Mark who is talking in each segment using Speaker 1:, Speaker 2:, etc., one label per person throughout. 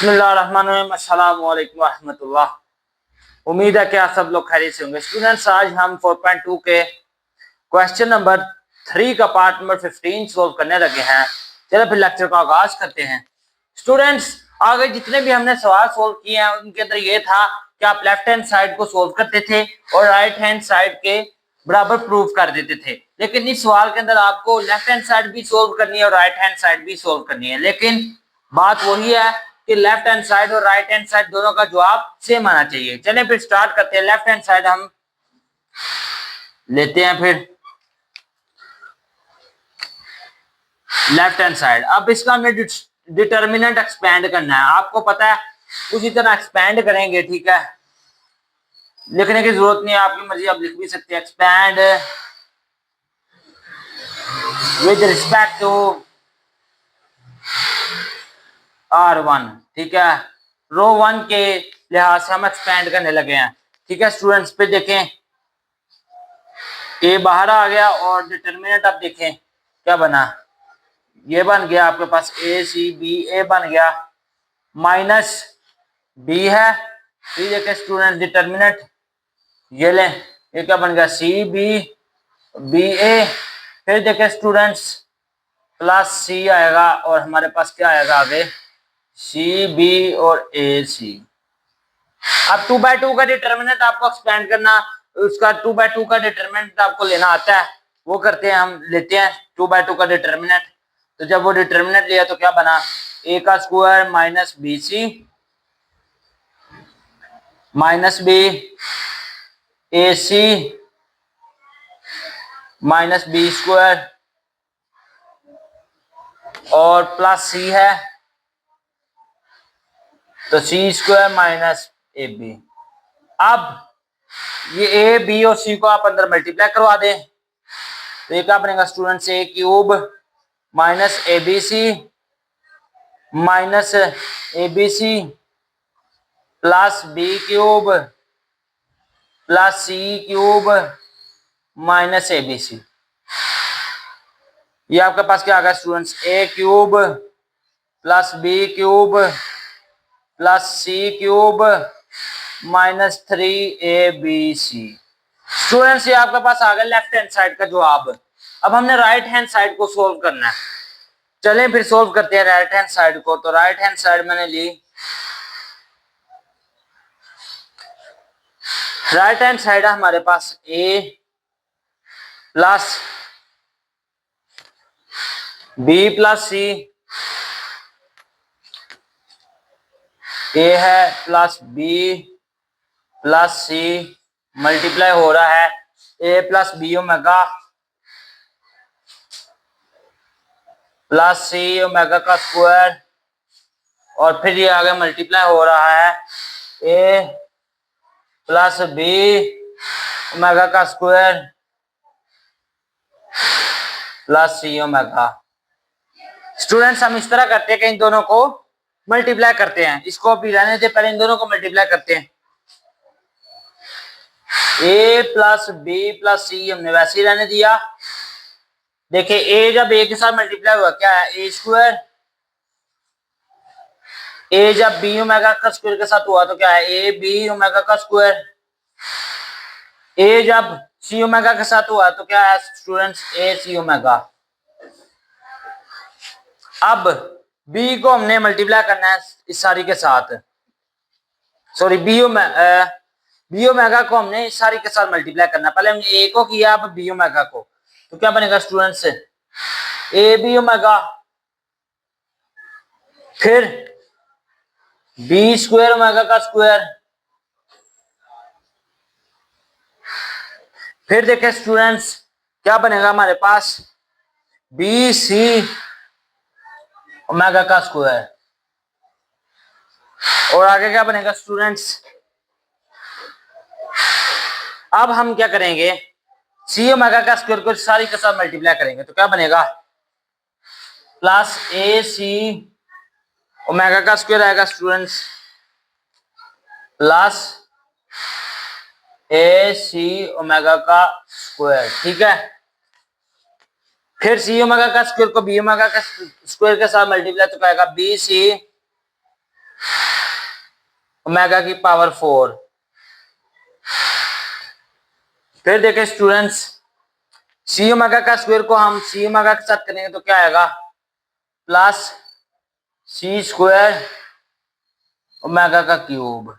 Speaker 1: बिस्मिल्लाहिर्रहमानिर्रहीम। अस्सलामु अलैकुम रहमतुल्लाह। उम्मीद है कि आप सब लोग खैरियत से होंगे। स्टूडेंट्स, आज हम 4.2 के क्वेश्चन नंबर 3 का पार्ट नंबर 15 सोल्व करने लगे हैं। चलो फिर लेक्चर का आगाज करते हैं। स्टूडेंट्स, आगे जितने भी हमने सवाल सोल्व किए हैं उनके अंदर ये था कि आप लेफ्ट हैंड साइड को सोल्व करते थे और राइट हैंड साइड के बराबर प्रूफ कर देते थे। लेकिन इस सवाल के अंदर आपको लेफ्ट हैंड साइड भी सोल्व करनी है और राइट हैंड साइड भी सोल्व करनी है। लेकिन बात वही है कि लेफ्ट हैंड साइड और राइट हैंड साइड दोनों का जवाब सेम आना चाहिए। चलें फिर स्टार्ट करते हैं। लेफ्ट हैंड साइड हम लेते हैं। फिर लेफ्ट हैंड साइड, अब इसका हमें डिटर्मिनेंट एक्सपेंड करना है। आपको पता है उसी तरह एक्सपेंड करेंगे, ठीक है। लिखने की जरूरत नहीं है, आपकी मर्जी, आप लिख भी सकते हैं। Expand with respect to R1, ठीक है। रो 1 के लिहाज से हम एक्सपेंड करने लगे हैं, ठीक है। स्टूडेंट्स पे देखें, ए बाहर आ गया और डिटर्मिनेंट आप देखें क्या बना। ये बन गया आपके पास ए सी बी, ए बन गया माइनस बी है। फिर देखें स्टूडेंट डिटर्मिनेंट, ये लें, ये क्या बन गया सी बी बी ए। फिर देखें स्टूडेंट्स प्लस सी आएगा और हमारे पास क्या आएगा आगे, सी बी और ए सी। अब 2/2 का डिटर्मिनेंट आपको एक्सपेंड करना, उसका 2/2 का डिटर्मिनेंट आपको लेना आता है, वो करते हैं। हम लेते हैं 2/2 का डिटर्मिनेंट। तो जब वो डिटर्मिनेंट लिया तो क्या बना, ए का square minus B C minus B A C minus B square और प्लस सी है तो C square minus A B. अब ये ए बी और सी को आप अंदर मल्टीप्लाई करवा दें तो ये क्या बनेगा students, A cube minus A B C minus A B C plus B cube plus C cube minus A B C. ये आपके पास क्या आ गया students, A cube plus B cube plus C cube minus 3abc। Students, ये आपके पास आ गया left hand side का जवाब। अब हमने राइट हैंड साइड को सोल्व करना है। चलें फिर सोल्व करते हैं राइट हैंड साइड को। तो राइट हैंड साइड मैंने ली, राइट हैंड साइड है हमारे पास ए प्लस बी प्लस सी, ए है plus B plus C multiply हो रहा है ए प्लस बी ओमेगा प्लस सी ओमेगा का स्क्वायर और फिर ये आगे मल्टीप्लाई हो रहा है ए प्लस बी ओमेगा का स्क्वायर प्लस सी ओमेगा। स्टूडेंट्स, हम इस तरह करते हैं कि इन दोनों को मल्टीप्लाई करते हैं। इसको भी रहने दे, पहले इन दोनों को मल्टीप्लाई करते हैं। ए प्लस बी प्लस सी हमने वैसे ही रहने दिया। देखिए ए जब ए के साथ मल्टीप्लाई हुआ क्या है, ए स्क्वायर। ए जब बी ओमेगा का स्क्वायर के साथ हुआ तो क्या है, ए बी ओमेगा का स्क्वायर। ए जब सी ओमेगा के साथ हुआ तो क्या है स्टूडेंट्स, ए सी ओमेगा। अब बी को हमने मल्टीप्लाई करना है इस सारी के साथ, सॉरी बी ओमेगा को हमने इस सारी के साथ मल्टीप्लाई करना। पहले हमने ए को किया, अब बी ओमेगा को। तो क्या बनेगा स्टूडेंट्स, ए बी ओमेगा फिर बी स्क्वायर ओमेगा का स्क्वायर। फिर देखें स्टूडेंट्स क्या बनेगा हमारे पास, बी सी ओमेगा का स्क्वायर। और आगे क्या बनेगा स्टूडेंट्स, अब हम क्या करेंगे, सी ओमेगा का स्क्वायर को सारी के साथ मल्टीप्लाई करेंगे तो क्या बनेगा, प्लस ए सी ओमेगा का स्क्वायर आएगा students plus A C omega का स्क्वायर, ठीक है। फिर सी ओमेगा का स्क्वायर को बी ओमेगा का स्क्वायर के साथ मल्टीप्लाई तो क्या आएगा, बी सी ओमेगा की पावर 4। फिर देखें स्टूडेंट्स, सी ओमेगा का स्क्वायर को हम सी ओमेगा के साथ करेंगे तो क्या आएगा, प्लस सी स्क्वायर ओमेगा का क्यूब।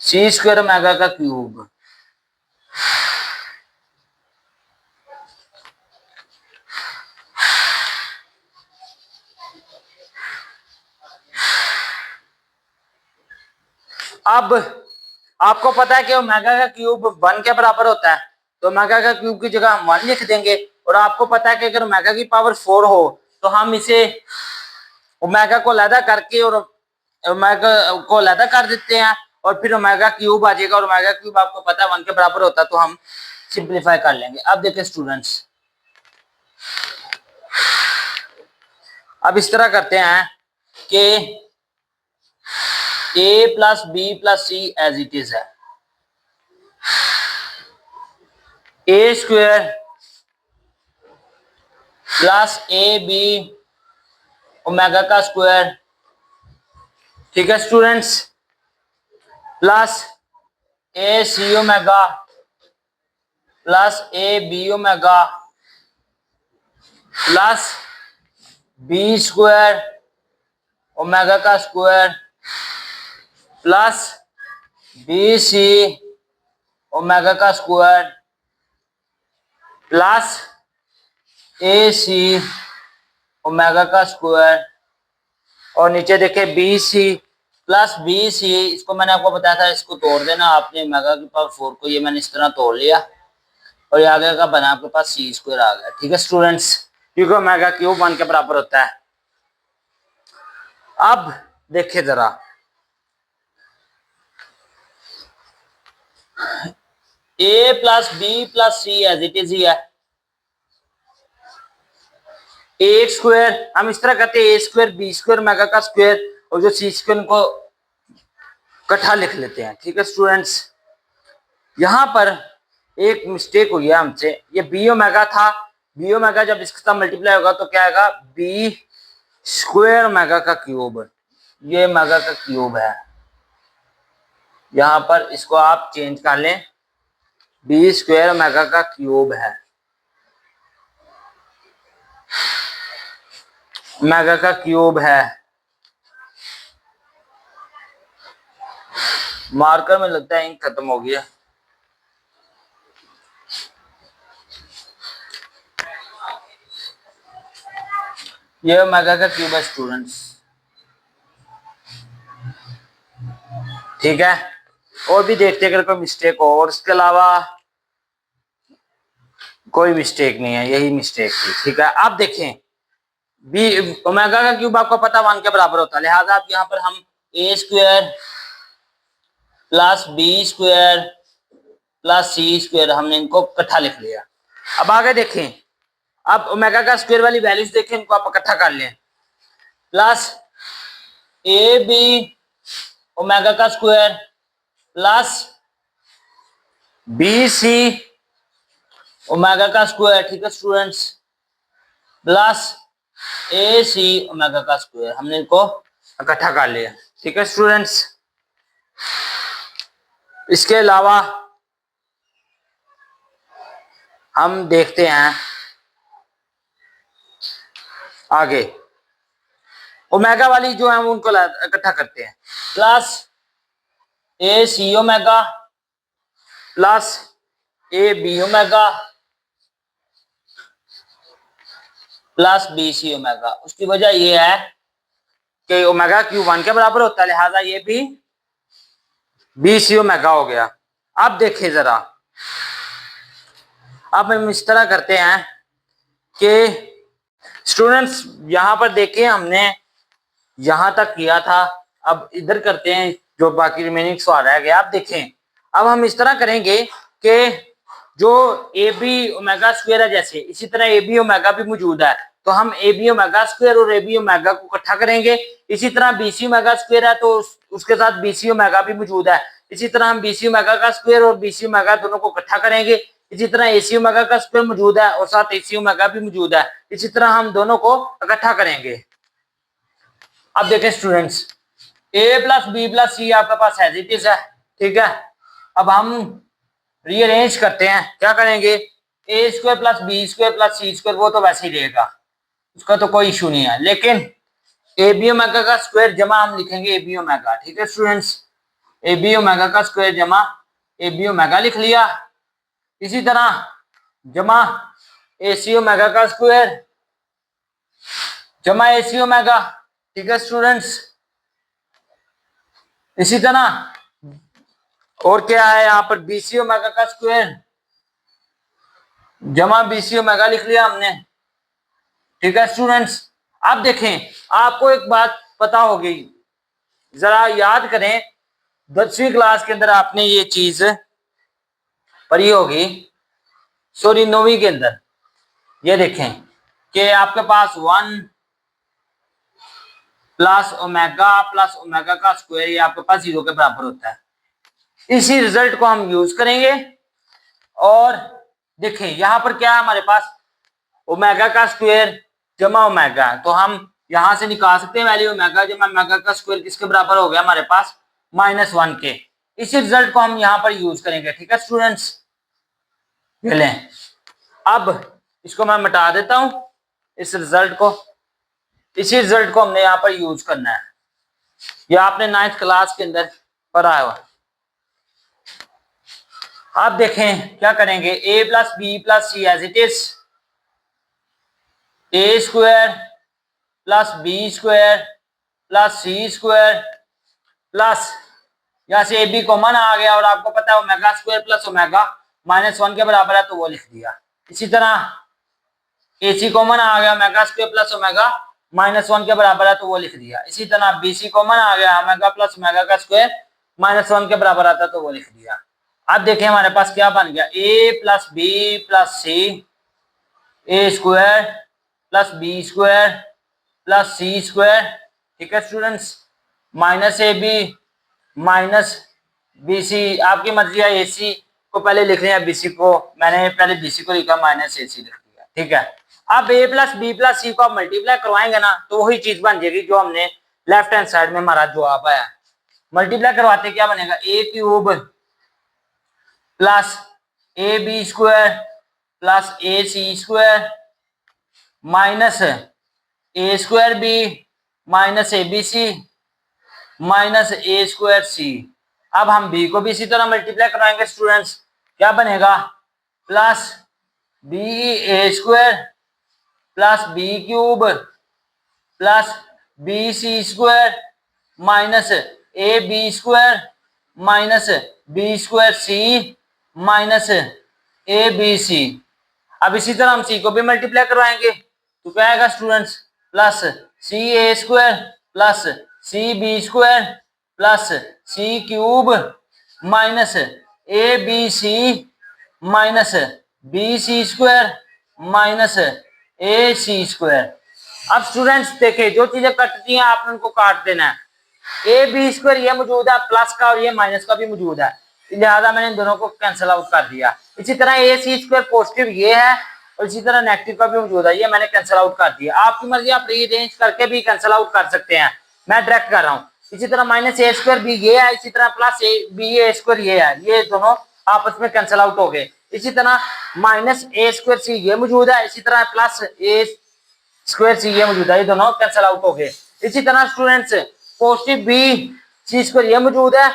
Speaker 1: सी स्क्वायर ओमेगा का क्यूब। अब आपको पता है कि ओमेगा का क्यूब 1 के बराबर होता है, तो ओमेगा का क्यूब की जगह हम 1 लिख देंगे। और आपको पता है कि अगर ओमेगा की पावर 4 हो तो हम इसे ओमेगा को अलहदा करके और ओमेगा को अलहदा कर देते हैं और फिर ओमेगा क्यूब आ जाएगा। और ओमेगा क्यूब आपको पता है 1 के बराबर होता है, तो हम सिंप्लीफाई कर लेंगे। अब देखिए स्टूडेंट्स, अब इस तरह करते हैं कि a plus B plus C as it is है, A square plus A B omega का स्क्वायर, ठीक है students, plus A C omega plus A B omega plus B square omega का square plus B C omega का square plus A C omega का square. और नीचे देखे B C plus B C, इसको मैंने आपको बताया था इसको तोड़ देना आपने, ओमेगा की पावर 4 को ये मैंने इस तरह तोड़ लिया और ये आगे का बना आपके पास सी स्क्वायर आ गया, ठीक है स्टूडेंट्स, क्योंकि ओमेगा क्यूब 1 के बराबर होता है। अब देखिए जरा, A plus B plus C as it is ही है, ए स्क्वायर हम इस तरह करते हैं, A square B square omega का स्क्वायर और जो सी स्क्वायर को इकट्ठा लिख लेते हैं, ठीक है स्टूडेंट्स। यहां पर एक मिस्टेक हुई है हमसे, ये बी ओमेगा था, बी ओमेगा जब इसके साथ मल्टीप्लाई होगा तो क्या आएगा, बी स्क्वायर ओमेगा का क्यूब, ये ओमेगा का क्यूब है। यहां पर इसको आप चेंज कर लें, बी स्क्वायर ओमेगा का क्यूब है, ओमेगा का क्यूब है। मार्कर में लगता है इंक खत्म हो गया। ये ओमेगा का क्यूब है स्टूडेंट्स, ठीक है। और भी देखते हैं अगर कोई मिस्टेक हो, और इसके अलावा कोई मिस्टेक नहीं है, यही मिस्टेक थी, ठीक है। आप देखें बी ओमेगा का क्यूब आपको पता 1 के बराबर होता है, लिहाजा आप यहाँ पर हम A square plus B square plus C square हमने इनको इकट्ठा लिख लिया। अब आगे देखें, अब ओमेगा का स्क्वायर वाली वैल्यूज देखें, इनको आप इकट्ठा कर लें, प्लस ए बी ओमेगा का square plus B C omega का स्क्वायर, ठीक है students, plus A C omega का स्क्वायर, हमने इनको इकट्ठा कर लिया, ठीक है स्टूडेंट्स। इसके अलावा हम देखते हैं आगे, ओमेगा वाली जो है उनको इकट्ठा करते हैं, plus A C omega plus A B omega plus B C omega. उसकी वजह यह है कि ओमेगा क्यूब 1 के बराबर होता है, लिहाजा ये भी बी सी ओमेगा हो गया। अब देखिए जरा, अब हम इस तरह करते हैं कि स्टूडेंट्स यहां पर देखें हमने यहां तक किया था, अब इधर करते हैं जो बाकी रिमेनिंग सवाल रह गया। आप देखें अब हम इस तरह करेंगे कि जो ए बी ओमेगा स्क्वायर है जैसे, इसी तरह ए बी ओमेगा भी मौजूद है, तो हम ए बी ओमेगा स्क्वायर और ए बी ओमेगा को इकट्ठा करेंगे। इसी तरह बी सी ओमेगा स्क्वायर है तो उसके साथ बी सी ओमेगा भी मौजूद है, इसी तरह हम बी सी ओमेगा का स्क्वायर और बी सी ओमेगा दोनों को इकट्ठा करेंगे। इसी तरह ए सी ओमेगा का स्क्वायर मौजूद है और साथ ए सी ओमेगा भी मौजूद है, इसी तरह हम दोनों को इकट्ठा करेंगे। अब देखें स्टूडेंट्स, ए प्लस बी प्लस सी आपके पास एज इट इज है, ठीक है। अब हम रीअरेंज करते हैं, क्या करेंगे, A square plus B square plus C square वो तो वैसे ही रहेगा, उसका तो कोई इशू नहीं है, लेकिन ए बी ओमेगा का स्क्वायर जमा हम लिखेंगे ए बी ओमेगा, ठीक है स्टूडेंट्स। ए बी ओमेगा का स्क्वायर जमा ए बी ओमेगा लिख लिया। इसी तरह जमा ए सी ओमेगा का स्क्वायर जमा ए सी ओमेगा, ठीक है स्टूडेंट्स। इसी तरह और क्या है यहाँ पर, बी सी ओमेगा का स्क्वायर जमा बी सी ओमेगा लिख लिया हमने, ठीक है स्टूडेंट्स। अब देखें, आपको एक बात पता होगी, जरा याद करें, 10वीं क्लास के अंदर आपने ये चीज पढ़ी होगी, सॉरी 9वीं के अंदर। ये देखें कि आपके पास 1 प्लस ओमेगा का स्क्वायर ये आपके पास 0 के बराबर होता है। इसी रिजल्ट को हम यूज करेंगे और देखें यहां पर क्या है हमारे पास, ओमेगा का स्क्वायर जमा ओमेगा, तो हम यहां से निकाल सकते हैं वैल्यू ओमेगा जमा ओमेगा का स्क्वायर किसके बराबर हो गया हमारे पास, -1 के। इसी रिजल्ट को हम यहां पर यूज करेंगे, ठीक है स्टूडेंट्स। ये लें, अब इसको मैं मिटा देता हूं, इस रिजल्ट को, इसी रिजल्ट को हमने यहां पर यूज करना है। ये आपने 9th क्लास के अंदर पढ़ा है। आप देखें क्या करेंगे, A plus B plus C as it is, A square plus B square plus C square plus, यहां से ए बी कॉमन आ गया और आपको पता है ओमेगा स्क्वायर प्लस ओमेगा -1 के बराबर है तो वो लिख दिया। इसी तरह ए सी कॉमन आ गया, ओमेगा स्क्वायर प्लस ओमेगा -1 के बराबर है तो वो लिख दिया। इसी तरह बी सी कॉमन आ गया, ओमेगा प्लस ओमेगा का स्क्वायर -1 के बराबर आता तो वो लिख दिया। अब देखें हमारे पास क्या बन गया, A plus B plus C, A square plus B square plus C square, ठीक है students, minus A B minus B C, आपकी मर्जी है ए सी को पहले लिख लिया, बी सी को मैंने पहले बी सी को लिखा, माइनस ए सी लिख दिया, ठीक है। अब ए प्लस बी प्लस सी को आप मल्टीप्लाई करवाएंगे ना तो वही चीज बन जाएगी जो हमने लेफ्ट हैंड साइड में हमारा जवाब आया। मल्टीप्लाई करवाते क्या बनेगा, A cube plus A B square plus A C square minus A square B minus A B C minus A square C. अब हम बी को भी इसी तरह मल्टीप्लाई कराएंगे स्टूडेंट्स, क्या बनेगा, plus B A square plus B cube plus B C square minus A B square minus B square C minus A B C. अब इसी तरह हम सी को भी मल्टीप्लाई करवाएंगे तो क्या आएगा students, plus C A square plus C B square plus C cube minus A B C minus B C square minus A C square. अब स्टूडेंट्स देखें, जो चीजें कटती हैं आपने उनको काट देना है। ए बी स्क्वायर ये मौजूद है, प्लस का और ये माइनस का भी मौजूद है, लिहाजा मैंने इन दोनों को कैंसिल आउट कर दिया। इसी तरह ए सी स्क्वायर पॉजिटिव ये है और इसी तरह नेगेटिव का भी मौजूद है, ये मैंने कैंसिल आउट कर दिया। आपकी मर्जी, आप रीअरेंज करके भी कैंसिल आउट कर सकते हैं, मैं डायरेक्ट कर रहा हूँ। इसी तरह माइनस ए स्क्वायर भी ये है, इसी तरह plus A B A square ये है, ये दोनों आपस में कैंसिल आउट हो गए। इसी तरह माइनस ए स्क्वायर सी ये मौजूद है, इसी तरह प्लस ए स्क्वायर सी ये मौजूद है, ये दोनों कैंसिल आउट हो गए। इसी तरह students positive B C square ये मौजूद है,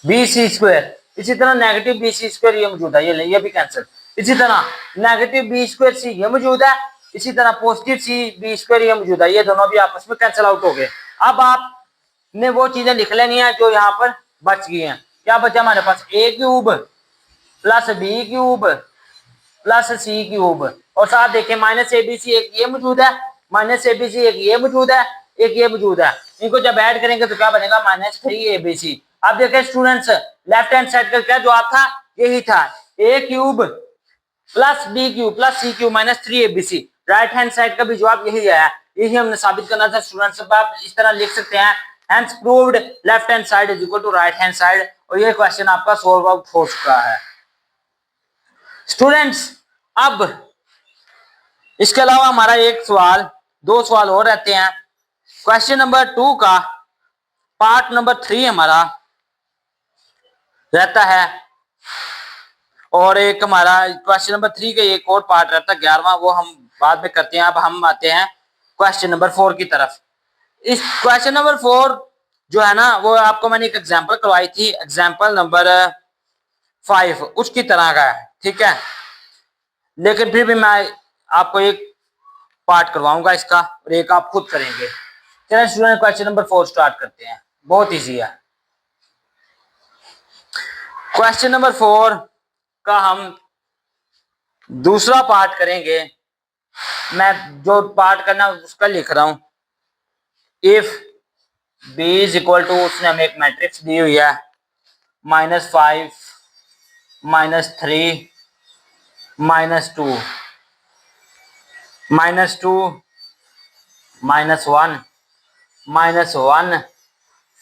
Speaker 1: बी सी स्क्वायर, इसी तरह नेगेटिव बी सी स्क्वायर ये मौजूद है, ये भी कैंसिल। इसी तरह नेगेटिव बी स्क्वायर सी ये मौजूद है, इसी तरह पॉजिटिव सी बी स्क्वायर ये मौजूद है, ये दोनों भी आपस में कैंसिल आउट हो गए। अब आपने वो चीजें लिख लेनी है जो यहाँ पर बच गई हैं। क्या बचा हमारे पास, A cube plus B cube plus C cube, और साथ देखें माइनस ए बी सी एक ये मौजूद है, माइनस ए बी सी एक ये मौजूद है, एक ये मौजूद है, इनको जब ऐड करेंगे तो क्या बनेगा, -3 ए बी सी। अब देखें स्टूडेंट्स, लेफ्ट हैंड साइड का क्या जवाब था, यही था, A cube plus B cube plus C cube -3 A B C. Right hand side का भी जवाब यही आया, यही हमने साबित करना था स्टूडेंट्स। आप इस तरह लिख सकते हैं, hence proved left hand side is equal to right hand side, और ये क्वेश्चन आपका सॉल्व आउट हो चुका है स्टूडेंट्स। अब इसके अलावा हमारा एक सवाल, 2 सवाल और रहते हैं। क्वेश्चन नंबर 2 का पार्ट नंबर 3 हमारा रहता है, और एक हमारा क्वेश्चन नंबर 3 का एक और पार्ट रहता है 11वां, वो हम बाद में करते हैं। अब हम आते हैं क्वेश्चन नंबर 4 की तरफ। इस क्वेश्चन नंबर 4 जो है ना, वो आपको मैंने एक एग्जांपल करवाई थी, एग्जांपल नंबर 5 उसकी तरह का है, ठीक है। लेकिन फिर भी मैं आपको एक पार्ट करवाऊंगा इसका, और एक आप खुद करेंगे। चलिए स्टूडेंट, क्वेश्चन नंबर 4 स्टार्ट करते हैं, बहुत इजी है। क्वेश्चन नंबर 4 का हम दूसरा पार्ट करेंगे। मैं जो पार्ट करना उसका लिख रहा हूं। If B is equal to, उसने हमें एक मैट्रिक्स दी हुई है, -5 -3 -2 -2 -1 -1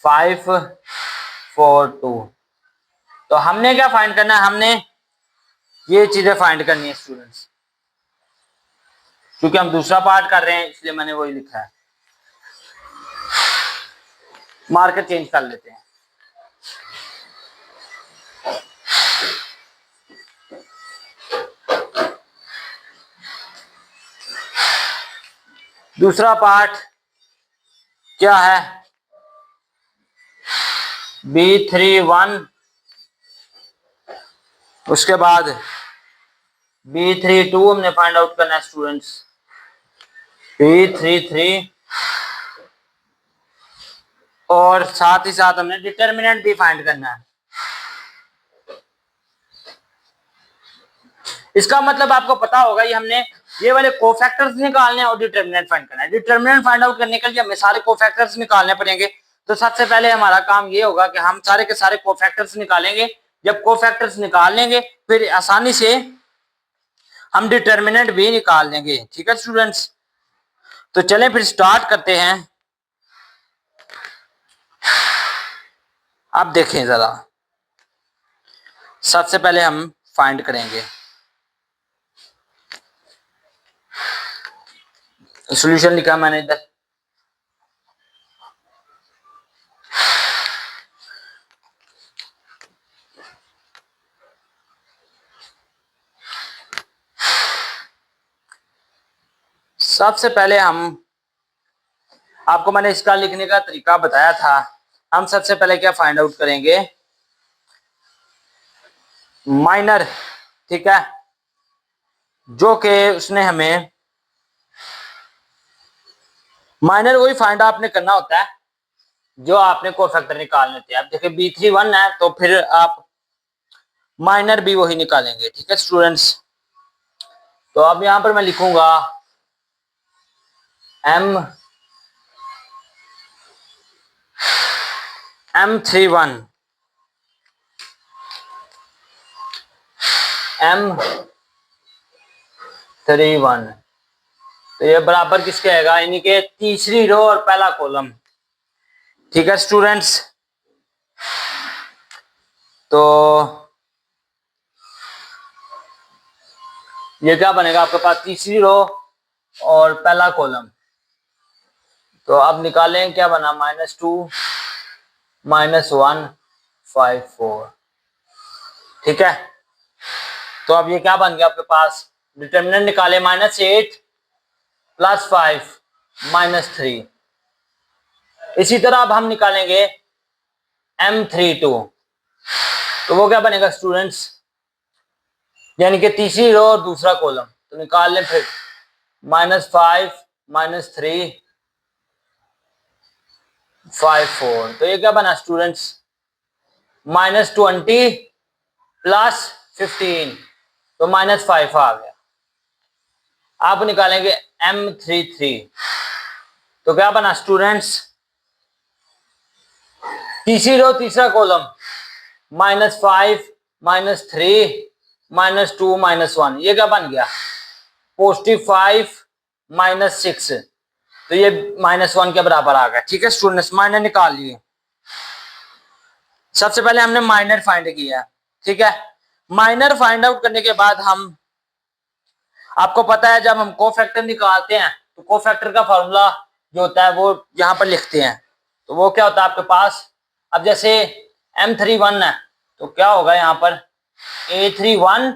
Speaker 1: 5 4 2। तो हमने क्या फाइंड करना है, हमने ये चीजें फाइंड करनी है स्टूडेंट्स। क्योंकि हम दूसरा पार्ट कर रहे हैं इसलिए मैंने वही लिखा है। मार्कर चेंज कर लेते हैं। दूसरा पार्ट क्या है, B31, उसके बाद B32 हमने फाइंड आउट करना है स्टूडेंट्स, B33, और साथ ही साथ हमने डिटर्मिनेंट भी फाइंड करना है। इसका मतलब आपको पता होगा, ये हमने ये वाले कोफैक्टर्स निकालने हैं और डिटर्मिनेंट फाइंड करना है। डिटर्मिनेंट फाइंड आउट करने के लिए हमें सारे कोफैक्टर्स निकालने पड़ेंगे। तो सबसे पहले हमारा काम ये होगा कि हम सारे के सारे कोफैक्टर्स निकालेंगे। जब कोफैक्टर्स निकाल लेंगे फिर आसानी से हम डिटर्मिनेंट भी निकाल लेंगे, ठीक है स्टूडेंट्स। तो चलें फिर स्टार्ट करते हैं। अब देखें जरा, सबसे पहले हम फाइंड करेंगे, सॉल्यूशन लिखा मैंने इधर। सबसे पहले आपको मैंने इसका लिखने का तरीका बताया था। हम सबसे पहले क्या फाइंड आउट करेंगे, माइनर, ठीक है, जो कि उसने हमें माइनर वही फाइंड आपने करना होता है जो आपने कोफैक्टर निकालने होते हैं। अब देखिए B31 है तो फिर आप माइनर भी वही निकालेंगे, ठीक है स्टूडेंट्स। तो अब यहां पर मैं लिखूंगा M31 M31, तो ये बराबर किसके आएगा, यानी कि तीसरी रो और पहला कॉलम, ठीक है स्टूडेंट्स। तो ये क्या बनेगा आपके पास, तीसरी रो और पहला कॉलम। तो अब निकालें, क्या बना, -2 -1 5 4, ठीक है। तो अब ये क्या बन गया आपके पास, डिटर्मिनेंट निकाले, -8 + 5 -3। इसी तरह अब हम निकालेंगे M32, तो वो क्या बनेगा स्टूडेंट्स, यानी कि तीसरी रो और दूसरा कॉलम। तो निकाल लें फिर, -5 -3 5 4। तो ये क्या बना स्टूडेंट्स, -20 + 15, तो -5 आ गया। आप निकालेंगे M33, तो क्या बना स्टूडेंट्स, तीसरी रो तीसरा कॉलम, -5 -3 -2 -1, ये क्या बन गया, +5 -6, तो ये -1 के बराबर आ गया, ठीक है स्टूडेंट्स। माइनर निकाल लिए। सबसे पहले हमने माइनर फाइंड किया, ठीक है। माइनर फाइंड आउट करने के बाद आपको पता है जब हम कोफैक्टर निकालते हैं तो कोफैक्टर का फॉर्मूला जो होता है वो यहाँ पर लिखते हैं। तो वो क्या होता है आपके पास, अब जैसे M31 है तो क्या होगा यहाँ पर A31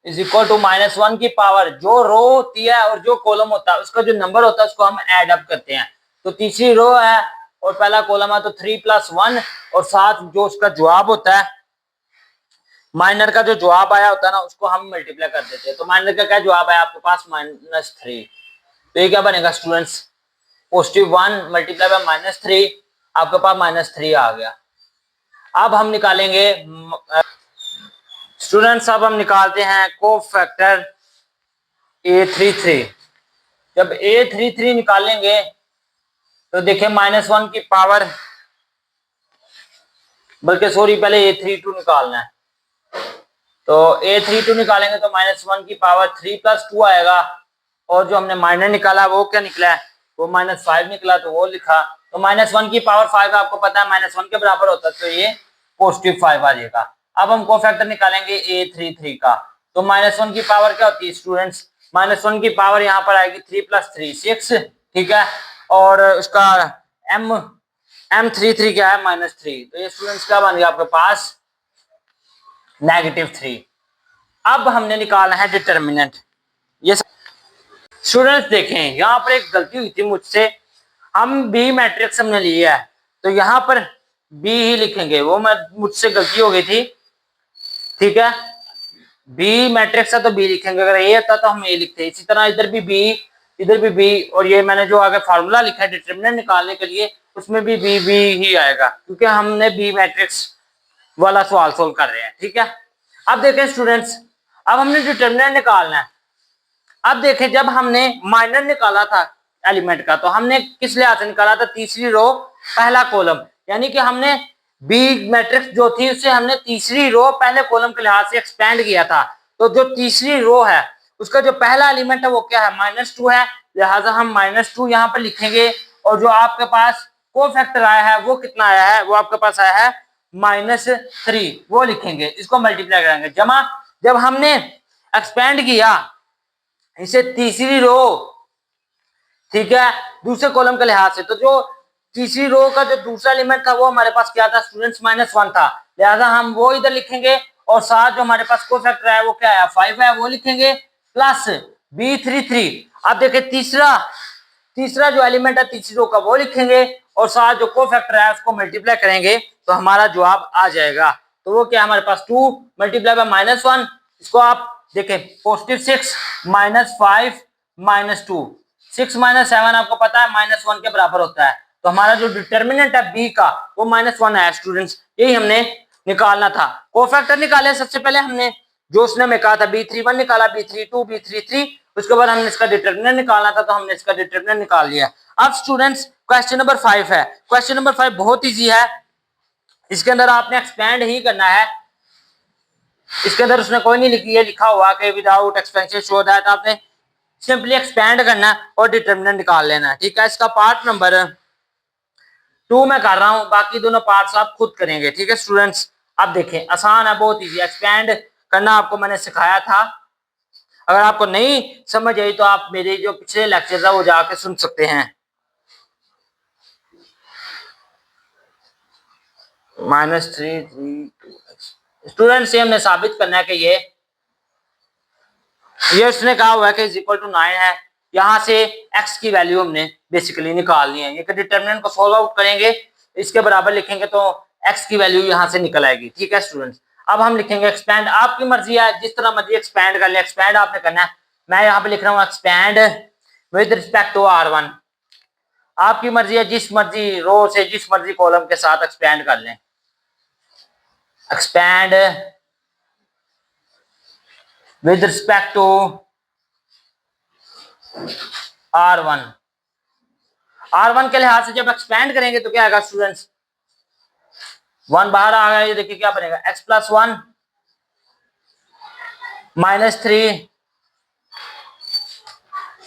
Speaker 1: इज इक्वल टू -1 की पावर, जो रो होती है और जो कॉलम होता है उसका जो नंबर होता है उसको हम ऐड अप करते हैं। तो तीसरी रो है और पहला कॉलम है तो 3 + 1 और साथ जो उसका जवाब होता है, माइनर का जो जवाब आया होता है ना, उसको हम मल्टीप्लाई कर देते हैं। तो माइनर का क्या जवाब आया आपके पास -3। तो ये क्या बनेगा स्टूडेंट्स, +1 मल्टीप्लाई बाय -3, आपके पास -3 आ गया। अब हम निकालेंगे स्टूडेंट्स, अब हम निकालते हैं कोफैक्टर A33। जब A33 निकालेंगे तो देखिए -1 की पावर, बल्कि सॉरी पहले A32 निकालना है। तो A32 निकालेंगे तो -1 की पावर 3 + 2 आएगा, और जो हमने माइनर निकाला वो क्या निकला है, वो -5 निकला, तो वो लिखा। तो -1 की पावर 5 आपको पता है -1 के बराबर होता है, तो ये +5 आ जाएगा। अब हम कोफैक्टर निकालेंगे A33 का। तो -1 की पावर क्या होती है स्टूडेंट्स, -1 की पावर यहाँ पर आएगी 3 + 3 6, ठीक है, और उसका M33 क्या है -3। तो ये स्टूडेंट्स क्या बन गया आपके पास -3। अब हमने निकालना है डिटर्मिनेंट। ये स्टूडेंट्स देखें यहाँ पर एक गलती हुई थी मुझसे, हम बी मैट्रिक्स हमने लिया है तो यहाँ पर बी ही लिखेंगे, वो मैं मुझसे गलती हो गई थी, ठीक है। बी मैट्रिक्स है तो बी लिखेंगे, अगर ए होता तो हम ए लिखते। इसी तरह इधर भी बी, इधर भी बी, और ये मैंने जो आगे फार्मूला लिखा है डिटर्मिनेंट निकालने के लिए उसमें भी बी बी ही आएगा, क्योंकि हमने बी मैट्रिक्स वाला सवाल सोल्व कर रहे हैं, ठीक है। अब देखें स्टूडेंट्स, अब हमने डिटर्मिनेंट निकालना है। अब देखें जब हमने माइनर निकाला था एलिमेंट का, तो हमने किस लिहाज से निकाला था, तीसरी रो पहला कॉलम, यानी कि हमने बी मैट्रिक्स जो थी उससे हमने तीसरी रो पहले कॉलम के लिहाज से एक्सपेंड किया था। तो जो तीसरी रो है उसका जो पहला एलिमेंट है वो क्या है, -2 है, लिहाजा हम -2 यहाँ पर लिखेंगे। और जो आपके पास कोफैक्टर आया है वो कितना आया है, वो आपके पास आया है -3, वो लिखेंगे, इसको मल्टीप्लाई करेंगे जमा। जब हमने एक्सपेंड किया इसे तीसरी रो, ठीक है, दूसरे कॉलम के लिहाज से, तो जो तीसरी रो का जो दूसरा एलिमेंट था वो हमारे पास क्या था स्टूडेंट्स -1 था, लिहाजा हम वो इधर लिखेंगे। और साथ जो हमारे पास कोफैक्टर है वो क्या है 5 है, वो लिखेंगे, प्लस B33। अब देखिए तीसरा तीसरा जो एलिमेंट है तीसरी रो का वो लिखेंगे, और साथ जो कोफैक्टर है उसको मल्टीप्लाई करेंगे तो हमारा जवाब आ जाएगा। तो वो क्या हमारे पास 2 मल्टीप्लाई बाय -1, इसको आप देखें +6 -5 -2, 6 - 7 आपको पता है -1 के बराबर होता है। तो हमारा जो डिटर्मिनेंट है बी का वो -1 है स्टूडेंट्स, यही हमने निकालना था। कोफैक्टर निकाले सबसे पहले हमने, जो उसने में कहा था B31 निकाला, B32 B33, उसके बाद हमने इसका डिटर्मिनेंट निकालना था तो हमने इसका डिटर्मिनेंट निकाल लिया। अब स्टूडेंट्स क्वेश्चन नंबर 5 है। क्वेश्चन नंबर 5 बहुत इजी है, इसके अंदर आपने एक्सपेंड ही करना है। इसके अंदर उसने कोई नहीं लिखी है, लिखा हुआ कि विदाउट एक्सपेंशन शो दैट, आपने सिंपली एक्सपेंड करना और डिटर्मिनेंट निकाल लेना, ठीक है। इसका पार्ट नंबर 2 मैं कर रहा हूं, बाकी दोनों पार्ट्स आप खुद करेंगे, ठीक है स्टूडेंट्स। अब देखें आसान है, बहुत इजी, एक्सपेंड करना आपको मैंने सिखाया था। अगर आपको नहीं समझ आई तो आप मेरे जो पिछले लेक्चर है वो जाके सुन सकते हैं। -3 स्टूडेंट से हमने साबित करना है कि ये उसने कहा हुआ है कि =9 है, यहाँ से x की वैल्यू हमने बेसिकली निकालनी है। ये डिटरमिनेंट को सॉल्व आउट करेंगे, इसके बराबर लिखेंगे तो x की वैल्यू यहाँ से निकल आएगी, ठीक है स्टूडेंट्स। अब हम लिखेंगे एक्सपैंड, आपकी मर्जी है जिस तरह मर्जी एक्सपैंड कर ले, एक्सपैंड आपने करना है। मैं यहाँ पे लिख रहा हूँ expand with respect to R1, आपकी मर्जी है जिस मर्जी रो से जिस मर्जी कॉलम के साथ एक्सपैंड कर लें। Expand with respect to R1, R1 के लिहाज से जब एक्सपैंड करेंगे तो क्या आएगा स्टूडेंट्स, 1 बाहर आ गया, ये देखिए क्या बनेगा x+1 -3,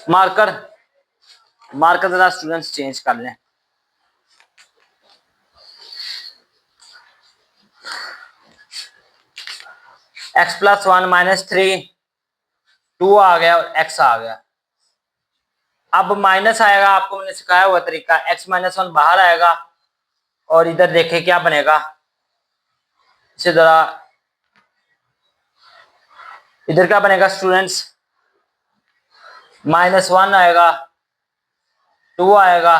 Speaker 1: मार्कर मार्कर जरा स्टूडेंट्स चेंज कर लें। x+1 -3 2 आ गया और x आ गया। अब माइनस आएगा, आपको मैंने सिखाया हुआ तरीका, x -1 बाहर आएगा और इधर देखे क्या बनेगा। इसे जरा इधर क्या बनेगा स्टूडेंट्स, -1 आएगा, 2 आएगा,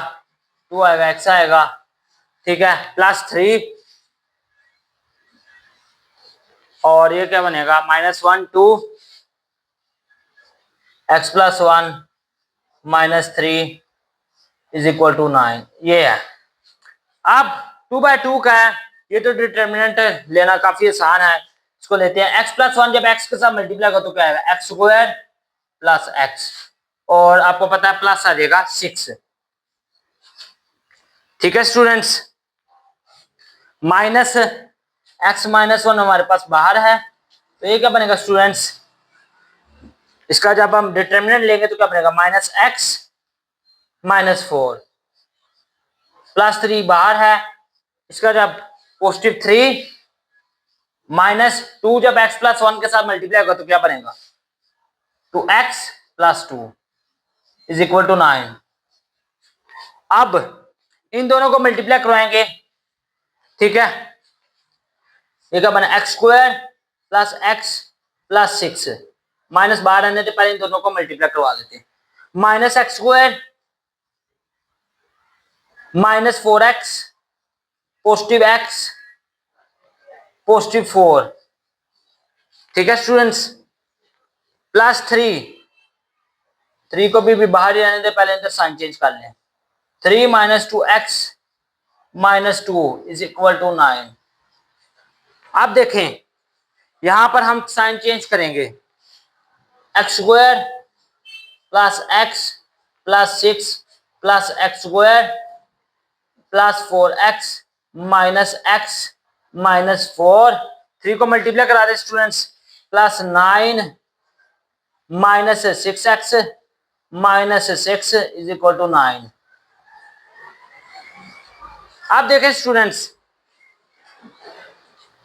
Speaker 1: 2 आएगा, x आएगा, ठीक है, +3 और ये क्या बनेगा, -1 2 x + 1 -3 = 9। ये है। अब 2/2 का है, ये तो डिटर्मिनेंट लेना काफी आसान है। इसको लेते हैं x + 1, जब x के साथ मल्टीप्लाई हो तो क्या आएगा, x² + x, और आपको पता है प्लस आ जाएगा 6। ठीक है स्टूडेंट्स, -x -1 हमारे पास बाहर है, तो ये क्या बनेगा स्टूडेंट्स, इसका जब हम डिटर्मिनेंट लेंगे तो क्या बनेगा, -x -4 +3 बाहर है, इसका जब +3 -2 जब x + 1 के साथ मल्टीप्लाई होगा तो क्या बनेगा, 2x + 2 = 9। अब इन दोनों को मल्टीप्लाई करवाएंगे, ठीक है, ये क्या बना, x² + x + 6, माइनस बाहर आने से पहले इन दोनों को मल्टीप्लाई करवा देते हैं। -x² -4x +x +4, ठीक है स्टूडेंट्स, +3, 3 को भी बाहर ही रहने से पहले इधर साइन चेंज कर लें, 3 - 2x -2 = 9। अब देखें यहां पर हम साइन चेंज करेंगे, x² + x + 6 + x² + 4x -x -4, 3 को मल्टीप्लाई करा दे स्टूडेंट्स, +9 -6x -6 = 9। अब देखें स्टूडेंट्स,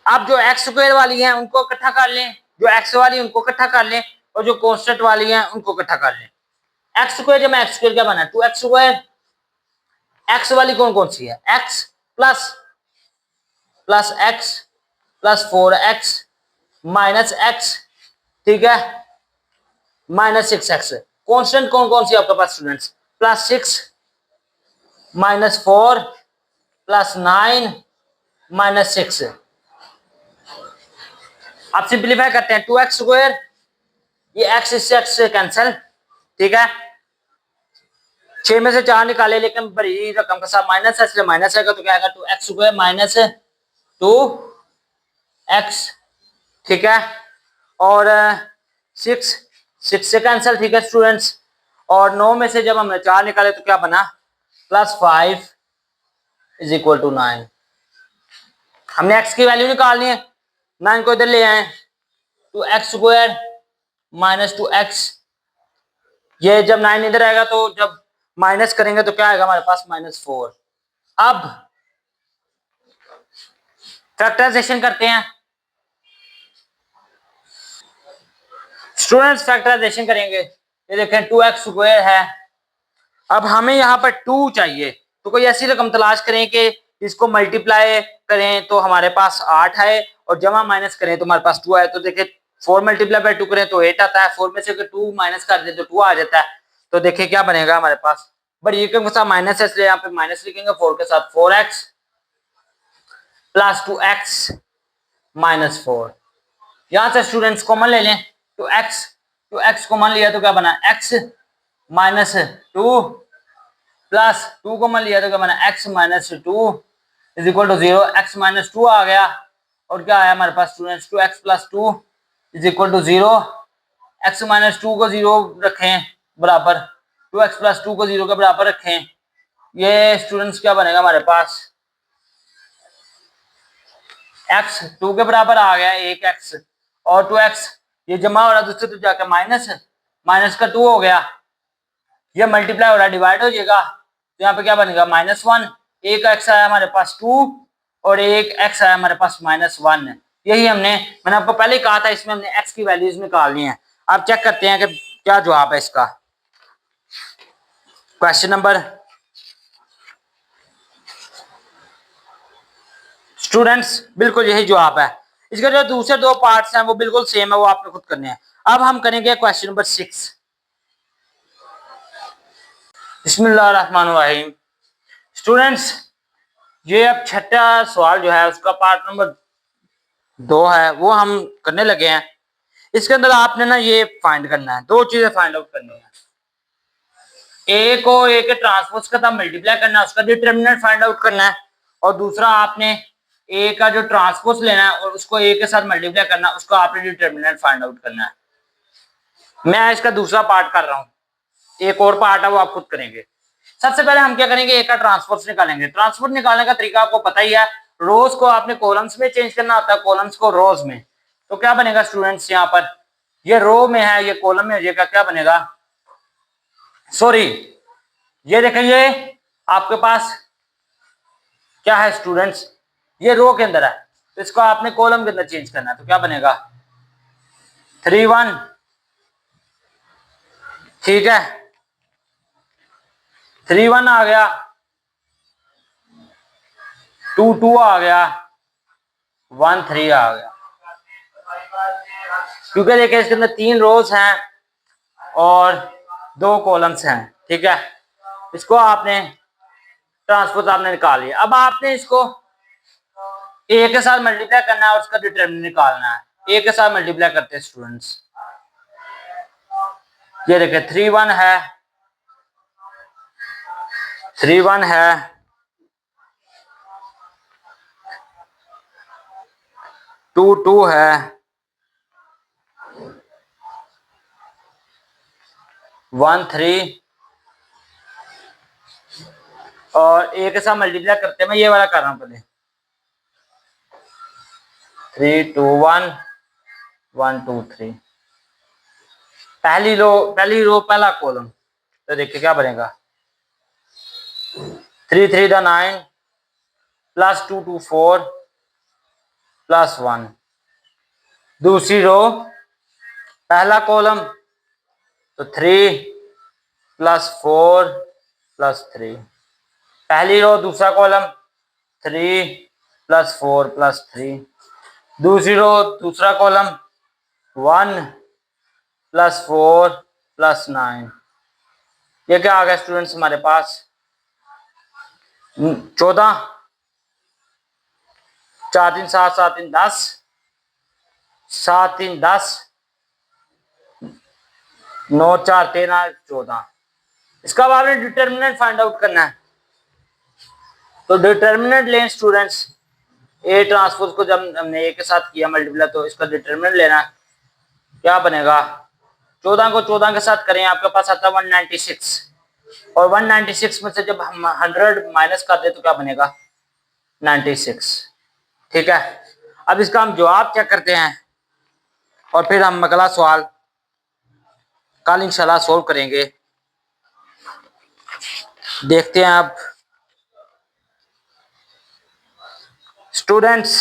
Speaker 1: अब जो x² वाली हैं उनको इकट्ठा कर लें, जो x वाली उनको इकट्ठा कर लें, और जो कांस्टेंट वाली हैं उनको इकट्ठा कर लें। x² जब x² क्या बना, 2x², x वाली कौन कौन सी है, x + x + 4x -x, ठीक है, -6x, कांस्टेंट कौन कौन सी आपके पास स्टूडेंट्स, +6 -4 +9 -6। आप सिंप्लीफाई करते हैं, 2x², ये x इससे x से कैंसिल, ठीक है, 6 में से 4 निकाले लेकिन बड़ी रकम के साथ माइनस है, इसलिए माइनस आएगा, तो क्या आएगा, 2x² -2x, ठीक है, और 6 से कैंसिल, ठीक है स्टूडेंट्स, और 9 में से जब हमने 4 निकाले तो क्या बना, +5 = 9। हमने x की वैल्यू निकालनी है, 9 को इधर ले आए, 2x² -2x, ये जब 9 इधर आएगा तो जब माइनस करेंगे तो क्या आएगा हमारे पास, -4। अब फैक्टराइजेशन करते हैं स्टूडेंट्स, फैक्टराइजेशन करेंगे, ये देखें 2x² है, अब हमें यहाँ पर 2 चाहिए, तो कोई ऐसी रकम तलाश करें कि इसको मल्टीप्लाई करें तो हमारे पास 8 है, और जमा माइनस करें तो हमारे पास 2 है। तो देखिए 4 × 2 करें तो 8 आता है, 4 में से 2 माइनस कर दें तो 2 आ जाता है। तो देखिए क्या बनेगा हमारे पास, बड़ी एकम के साथ माइनस है इसलिए यहाँ पे माइनस लिखेंगे, 4 के साथ 4x + 2x -4। यहाँ से स्टूडेंट्स कॉमन ले लें, तो x कॉमन लिया तो क्या बना, x -2 +2 कॉमन लिया तो क्या बना, x -2 = 0, x -2 आ गया, और क्या आया हमारे पास स्टूडेंट्स, 2x + 2 = 0, x -2 को 0 रखें बराबर, 2x + 2 को 0 के बराबर रखें, ये स्टूडेंट्स क्या बनेगा हमारे पास, x 2 के बराबर आ गया 1x, और 2x ये जमा हो रहा है दूसरे तो जाकर माइनस का 2 हो गया, ये मल्टीप्लाई हो रहा है डिवाइड हो जाएगा, तो यहाँ पे क्या बनेगा, -1, एक x आया हमारे पास 2 और एक x आया हमारे पास -1। यही मैंने आपको पहले ही कहा था, इसमें हमने x की वैल्यूज निकालनी है। अब चेक करते हैं कि क्या जवाब है इसका। क्वेश्चन नंबर, स्टूडेंट्स बिल्कुल यही जवाब है। इसके जो दूसरे दो पार्ट्स हैं वो बिल्कुल सेम है, वो आपने खुद करने हैं। अब हम करेंगे क्वेश्चन नंबर 6। बिस्मिल्लाहिर्रहमानिर्रहीम। स्टूडेंट्स, ये अब छठा सवाल जो है उसका पार्ट नंबर 2 है, वो हम करने लगे हैं। इसके अंदर आपने ना ये फाइंड करना है, दो चीजें फाइंड आउट करनी है। ए को ए के ट्रांसपोज के साथ मल्टीप्लाई करना है, उसका डिटर्मिनेंट फाइंड आउट करना है। और दूसरा आपने ए का जो ट्रांसपोज लेना है और उसको ए के साथ मल्टीप्लाई करना है, उसका आपने डिटर्मिनेंट फाइंड आउट करना है। मैं इसका दूसरा पार्ट कर रहा हूँ, एक और पार्ट है वो आप खुद करेंगे। सबसे पहले हम क्या करेंगे, ए का ट्रांसपोज निकालेंगे। ट्रांसपोज निकालने का तरीका आपको पता ही है, रोज को आपने कॉलम्स में चेंज करना होता है, कॉलम्स को रोज में। तो क्या बनेगा स्टूडेंट्स, यहाँ पर ये रो में है, ये कॉलम में हो जाएगा, क्या बनेगा, सॉरी ये देखें, ये आपके पास क्या है स्टूडेंट्स, ये रो के अंदर है, तो इसको आपने कॉलम के अंदर चेंज करना है। तो क्या बनेगा 3 1, ठीक है, 3 1 आ गया, 2 2 आ गया, 1 3 आ गया। क्योंकि देखिए इसके अंदर 3 रोज हैं और 2 कॉलम्स हैं, ठीक है। इसको आपने ट्रांसपोज आपने निकाल लिया। अब आपने इसको ए के साथ मल्टीप्लाई करना है और उसका डिटरमिनेंट निकालना है। ए के साथ मल्टीप्लाई करते हैं स्टूडेंट्स, ये देखिए 3 1 है, 3 1 है, 2 2 है, 1 3, और ए के साथ मल्टीप्लाई करते हैं, मैं ये वाला कर रहा हूं पहले, 3 2 1 1 2 3। पहली रो पहला कॉलम, तो देखिए क्या बनेगा 3 3 9 प्लस 2 2 4 प्लस 1। दूसरी रो पहला कॉलम, तो 3 प्लस 4 प्लस 3। पहली रो दूसरा कॉलम 3 प्लस 4 प्लस 3। दूसरी रो दूसरा कॉलम 1 प्लस 4 प्लस 9। ये क्या आ गया स्टूडेंट्स हमारे पास 14, 4 3 7 7 3 10, 7 3 10, 9 4 13 14। इसका बाद में डिटर्मिनेंट फाइंड आउट करना है। तो डिटर्मिनेंट लें स्टूडेंट्स, ए ट्रांसपोज को जब हमने ए के साथ किया मल्टीप्लाई, तो इसका डिटर्मिनेंट लेना है। क्या बनेगा 14 को 14 के साथ करें, आपके पास आता है 196, और 196 में से जब हम 100 माइनस करते तो क्या बनेगा 96, ठीक है। अब इसका हम जवाब चेक करते हैं और फिर हम अगला सवाल कल इंशाल्लाह सोल्व करेंगे। देखते हैं अब स्टूडेंट्स,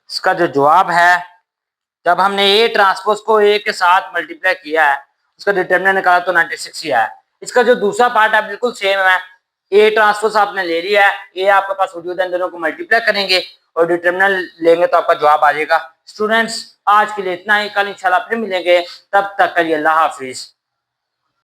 Speaker 1: इसका जो जवाब है, जब हमने ए ट्रांसपोज को ए के साथ मल्टीप्लाई किया है, उसका डिटरमिनेंट निकाला तो 96 ही आया। इसका जो दूसरा पार्ट है बिल्कुल सेम है, ए ट्रांसपोज आपने ले लिया है, ए आपके पास मौजूद है, इन दोनों को मल्टीप्लाई करेंगे और डिटरमिनेंट लेंगे तो आपका जवाब आ जाएगा। स्टूडेंट्स आज के लिए इतना ही, कल इंशाल्लाह फिर मिलेंगे, तब तक के लिए अल्लाह हाफिज।